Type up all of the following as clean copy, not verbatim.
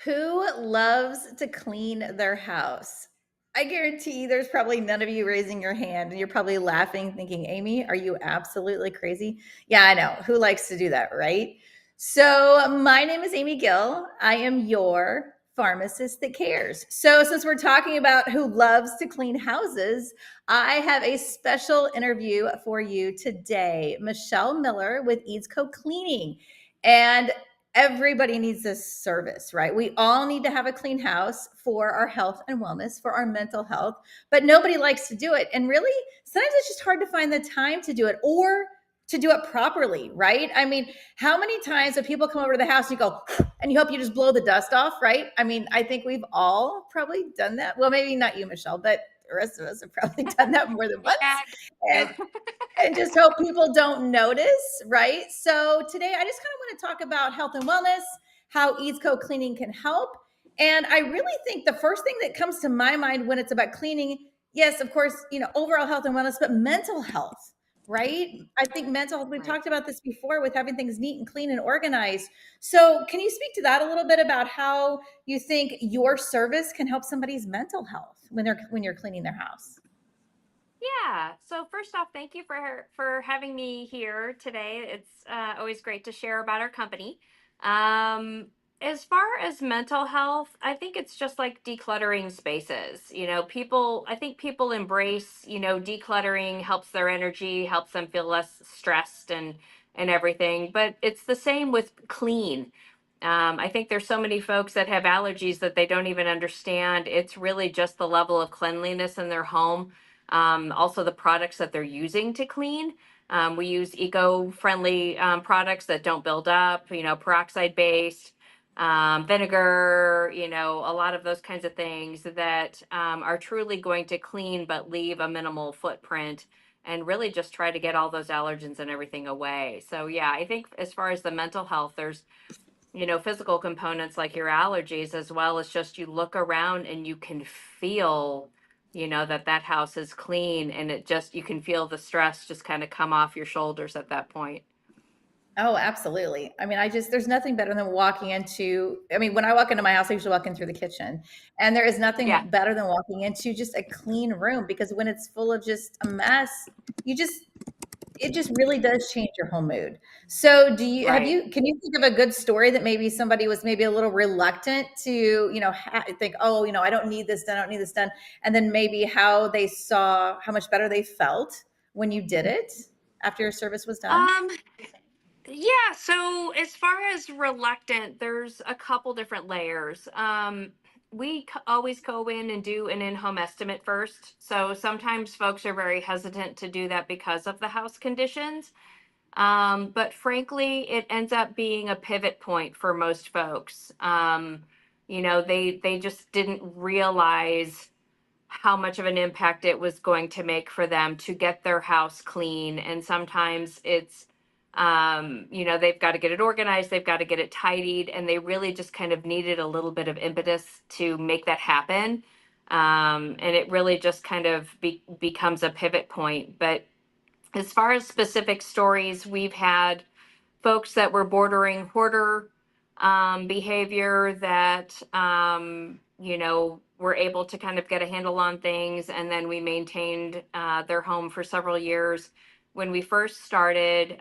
Who loves to clean their house? I guarantee there's probably none of you raising your hand and you're probably laughing, thinking, Amy, are you absolutely crazy? Yeah, I know. Who likes to do that, right? So, my name is Amy Gill. I am your pharmacist that cares. So, since we're talking about who loves to clean houses, I have a special interview for you today. Michelle Miller with EadsCo Cleaning. And everybody needs this service, right? We all need to have a clean house for our health and wellness, for our mental health, but nobody likes to do it. And really, sometimes it's just hard to find the time to do it or to do it properly, right? I mean, how many times have people come over to the house and you go, and you hope you just blow the dust off, right? I mean, I think we've all probably done that. Well, maybe not you, Michelle, but the rest of us have probably done that more than once. Yeah. And just hope people don't notice, right? So today I just kind of want to talk about health and wellness, how EadsCo Cleaning can help. And I really think the first thing that comes to my mind when it's about cleaning, yes, of course, overall health and wellness, but mental health, right? I think mental health, we've Right. talked about this before with having things neat and clean and organized. So can you speak to that a little bit about how you think your service can help somebody's mental health when you're cleaning their house? Yeah. So first off, thank you for having me here today. It's always great to share about our company. Um, as far as mental health, I think it's just like decluttering spaces. I think people embrace, decluttering helps their energy, helps them feel less stressed and everything. But it's the same with clean. I think there's so many folks that have allergies that they don't even understand. It's really just the level of cleanliness in their home, also the products that they're using to clean. We use eco-friendly products that don't build up, peroxide based, vinegar, a lot of those kinds of things that are truly going to clean but leave a minimal footprint and really just try to get all those allergens and everything away. So yeah, I think as far as the mental health, there's physical components like your allergies, as well as just you look around and you can feel, that house is clean, and you can feel the stress just kind of come off your shoulders at that point. Oh, absolutely. I mean, there's nothing better than when I walk into my house, I usually walk in through the kitchen. And there is Yeah. nothing better than walking into just a clean room because when it's full of just a mess, you just, it just really does change your whole mood. So Right. can you think of a good story that maybe somebody was maybe a little reluctant to, think, oh, I don't need this done. I don't need this done. And then maybe how they saw how much better they felt when you did it after your service was done? um yeah, so as far as reluctant, there's a couple different layers. Always go in and do an in-home estimate first, so sometimes folks are very hesitant to do that because of the house conditions. But frankly, it ends up being a pivot point for most folks. They just didn't realize how much of an impact it was going to make for them to get their house clean. And sometimes they've got to get it organized, they've got to get it tidied, and they really just kind of needed a little bit of impetus to make that happen. And it really just kind of becomes a pivot point. But as far as specific stories, we've had folks that were bordering hoarder behavior that, were able to kind of get a handle on things. And then we maintained their home for several years. When we first started,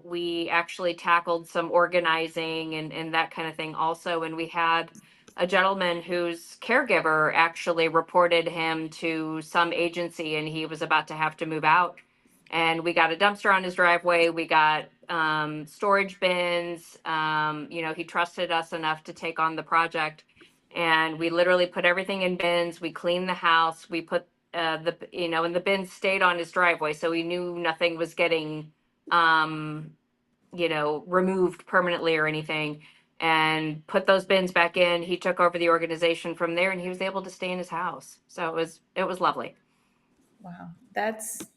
we actually tackled some organizing and that kind of thing also. And we had a gentleman whose caregiver actually reported him to some agency, and he was about to have to move out, and we got a dumpster on his driveway. We got storage bins. He trusted us enough to take on the project, and we literally put everything in bins. We cleaned the house. We put and the bins stayed on his driveway, so we knew nothing was getting, um, removed permanently or anything. And put those bins back in. He took over the organization from there, and he was able to stay in his house. So it was lovely. Wow, that's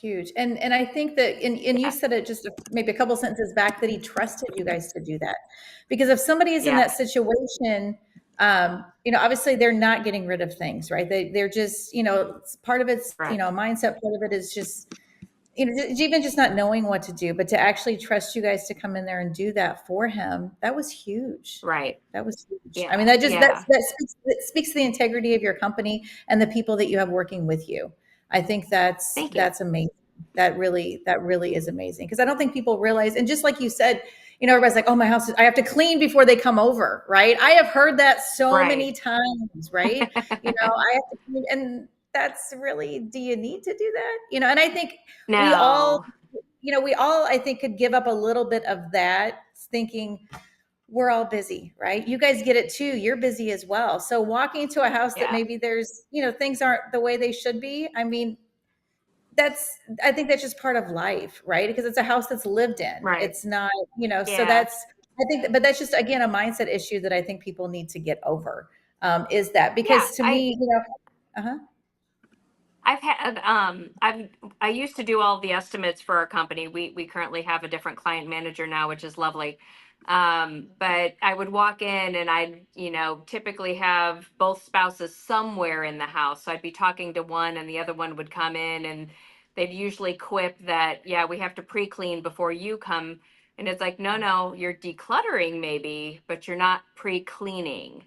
huge. And I think that and you Yeah. said it just maybe a couple sentences back that he trusted you guys to do that. Because if somebody is in Yeah. that situation, obviously they're not getting rid of things, right? They're just, part of it's, Right. mindset, part of it is just even just not knowing what to do, but to actually trust you guys to come in there and do that for him, that was huge. Right. That was huge. I mean, Yeah. that just Yeah. that speaks to the integrity of your company and the people that you have working with you. I think Thank you. that's amazing. That really is amazing because I don't think people realize. And just like you said, everybody's like, "Oh, my house, I have to clean before they come over," right? I have heard that so many Right. times, right? I have to clean, and that's really, do you need to do that? And I think we all, No. I think could give up a little bit of that thinking we're all busy, right? You guys get it too. You're busy as well. So walking into a house that Yeah. maybe there's, things aren't the way they should be. I mean, I think that's just part of life, right? Because it's a house that's lived in. Right. It's not, so Yeah. I think, but that's just, again, a mindset issue that I think people need to get over, is that Yeah. because to I me, uh-huh. I've had I used to do all the estimates for our company. We currently have a different client manager now, which is lovely. But I would walk in and I'd, typically have both spouses somewhere in the house. So I'd be talking to one and the other one would come in and they'd usually quip that, yeah, we have to pre-clean before you come. And it's like, no, no, you're decluttering maybe, but you're not pre-cleaning.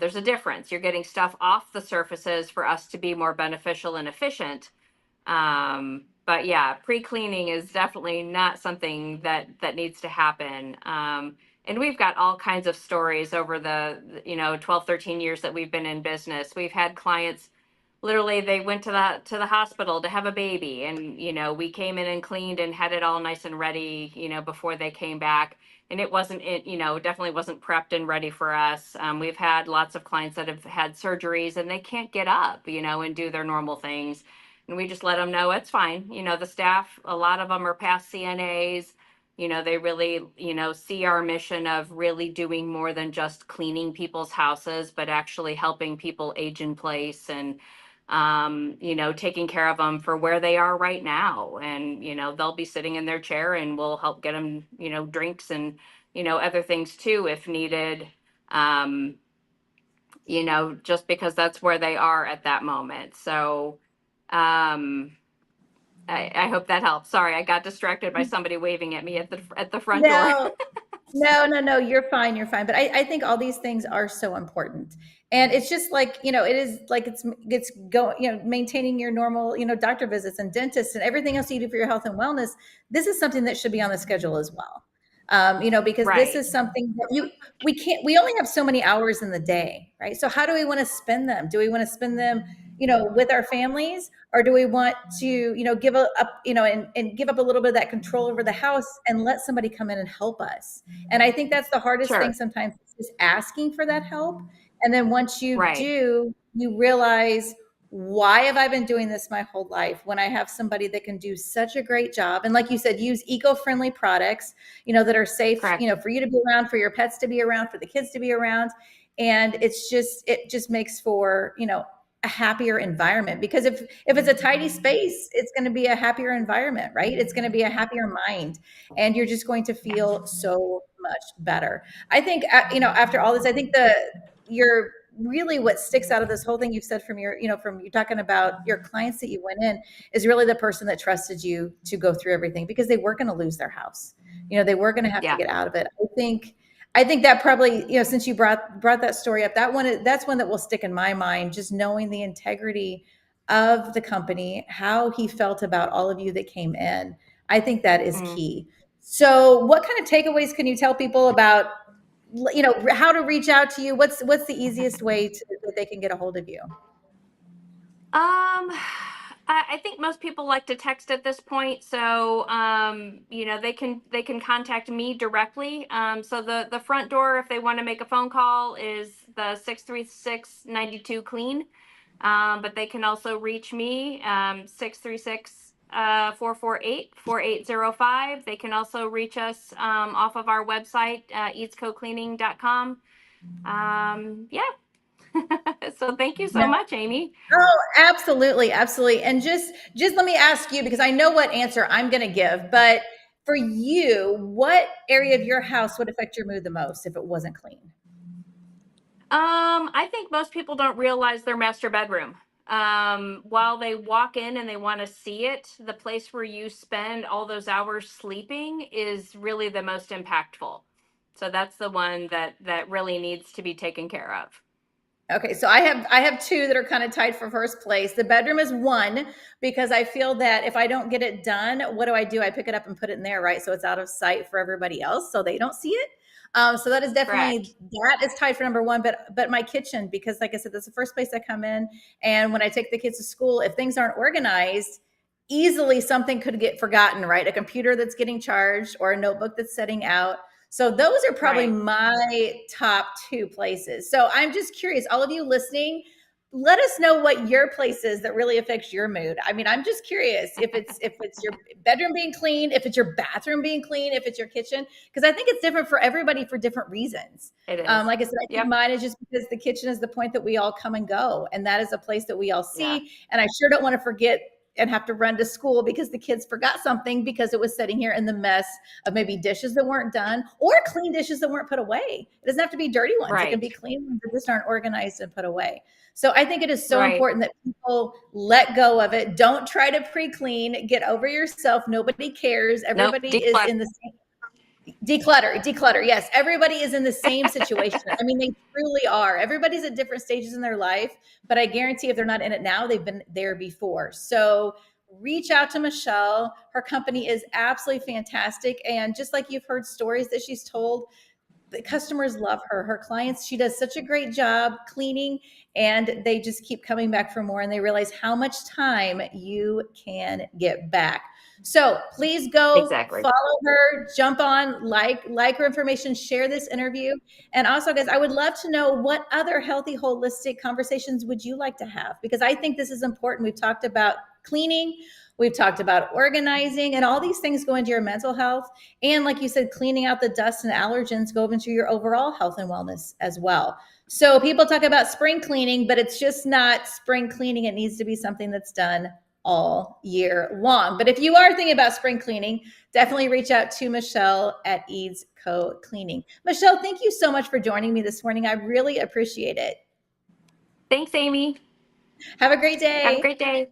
There's a difference. You're getting stuff off the surfaces for us to be more beneficial and efficient. But yeah, pre-cleaning is definitely not something that needs to happen. And we've got all kinds of stories over the 12, 13 years that we've been in business. We've had clients, literally they went to the hospital to have a baby, and we came in and cleaned and had it all nice and ready, before they came back. And it wasn't, definitely wasn't prepped and ready for us. We've had lots of clients that have had surgeries and they can't get up, and do their normal things, and we just let them know it's fine. The staff, a lot of them are past CNAs. They really, see our mission of really doing more than just cleaning people's houses, but actually helping people age in place, and taking care of them for where they are right now. And, they'll be sitting in their chair and we'll help get them, drinks and, other things too, if needed. Um, just because that's where they are at that moment. So, um, I hope that helps. Sorry, I got distracted by somebody waving at me at the front door. No, no, no, no, you're fine. You're fine. But I think all these things are so important. And it's just like, it is like it's going, maintaining your normal, doctor visits and dentists and everything else you do for your health and wellness. This is something that should be on the schedule as well. Because this Right. is something that we only have so many hours in the day, right? So how do we want to spend them? Do we want to spend them, with our families, or do we want to, give up, and give up a little bit of that control over the house and let somebody come in and help us? And I think that's the hardest thing Sure. sometimes, is asking for that help. And then once you Right. do, you realize, why have I been doing this my whole life when I have somebody that can do such a great job? And like you said, use eco-friendly products, that are safe, Correct. for you to be around, for your pets to be around, for the kids to be around. And it just makes for, a happier environment, because if it's a tidy space, it's going to be a happier environment, right? It's going to be a happier mind, and you're just going to feel Yes. so much better. I think, after all this, I think you're really, what sticks out of this whole thing you've said, from from you talking about your clients that you went in, is really the person that trusted you to go through everything, because they were going to lose their house. They were going to have to Yeah. get out of it. I think that probably, since you brought that story up, that's one that will stick in my mind, just knowing the integrity of the company, how he felt about all of you that came in. I think that is Mm. key. So what kind of takeaways can you tell people about, how to reach out to you? What's the easiest way that they can get a hold of you? I think most people like to text at this point, so they can contact me directly. So the front door, if they want to make a phone call, is the 636-92 clean. But they can also reach me, 636 448-4805. They can also reach us off of our website, eadscocleaning.com. Yeah. So thank you so No. much, Amy. Oh, absolutely, absolutely. And just let me ask you, because I know what answer I'm going to give, but for you, what area of your house would affect your mood the most if it wasn't clean? I think most people don't realize their master bedroom. while they walk in and they want to see it, the place where you spend all those hours sleeping is really the most impactful. So that's the one that really needs to be taken care of. Okay, so I have two that are kind of tied for first place. The bedroom is one because I feel that if I don't get it done, what do? I pick it up and put it in there, right? So it's out of sight for everybody else, so they don't see it. So that is Correct. definitely that is tied for number one. But my kitchen, because like I said, that's the first place I come in, and when I take the kids to school, if things aren't organized, easily something could get forgotten, right? A computer that's getting charged or a notebook that's setting out. So those are probably Right. my top two places. So I'm just curious, all of you listening, let us know what your place is that really affects your mood. I mean, I'm just curious if it's your bedroom being clean, if it's your bathroom being clean, if it's your kitchen, because I think it's different for everybody for different reasons. It is. Like I said, I think Yep. mine is just because the kitchen is the point that we all come and go, and that is a place that we all Yeah. see. And I sure don't want to forget and have to run to school because the kids forgot something because it was sitting here in the mess of maybe dishes that weren't done or clean dishes that weren't put away. It doesn't have to be dirty ones. It can Right. be clean ones that just aren't organized and put away. So I think it is so Right. important that people let go of it. Don't try to pre-clean. Get over yourself. Nobody cares. Nope. Everybody is Declutter. in the same declutter. Yes, everybody is in the same situation. I mean, they truly are. Everybody's at different stages in their life, but I guarantee if they're not in it now, they've been there before. So reach out to Michelle. Her company is absolutely fantastic. And just like you've heard stories that she's told, the customers love her. Her clients, she does such a great job cleaning, and they just keep coming back for more, and they realize how much time you can get back. So please go Exactly. follow her, jump on, like her information, share this interview. And also, guys, I would love to know what other healthy, holistic conversations would you like to have? Because I think this is important. We've talked about cleaning, we've talked about organizing, and all these things go into your mental health. And like you said, cleaning out the dust and allergens go into your overall health and wellness as well. So people talk about spring cleaning, but it's just not spring cleaning. It needs to be something that's done all year long. But if you are thinking about spring cleaning, definitely reach out to Michelle at EadsCo Cleaning. Michelle, thank you so much for joining me this morning. I really appreciate it. Thanks, Amy. Have a great Have a day. great day.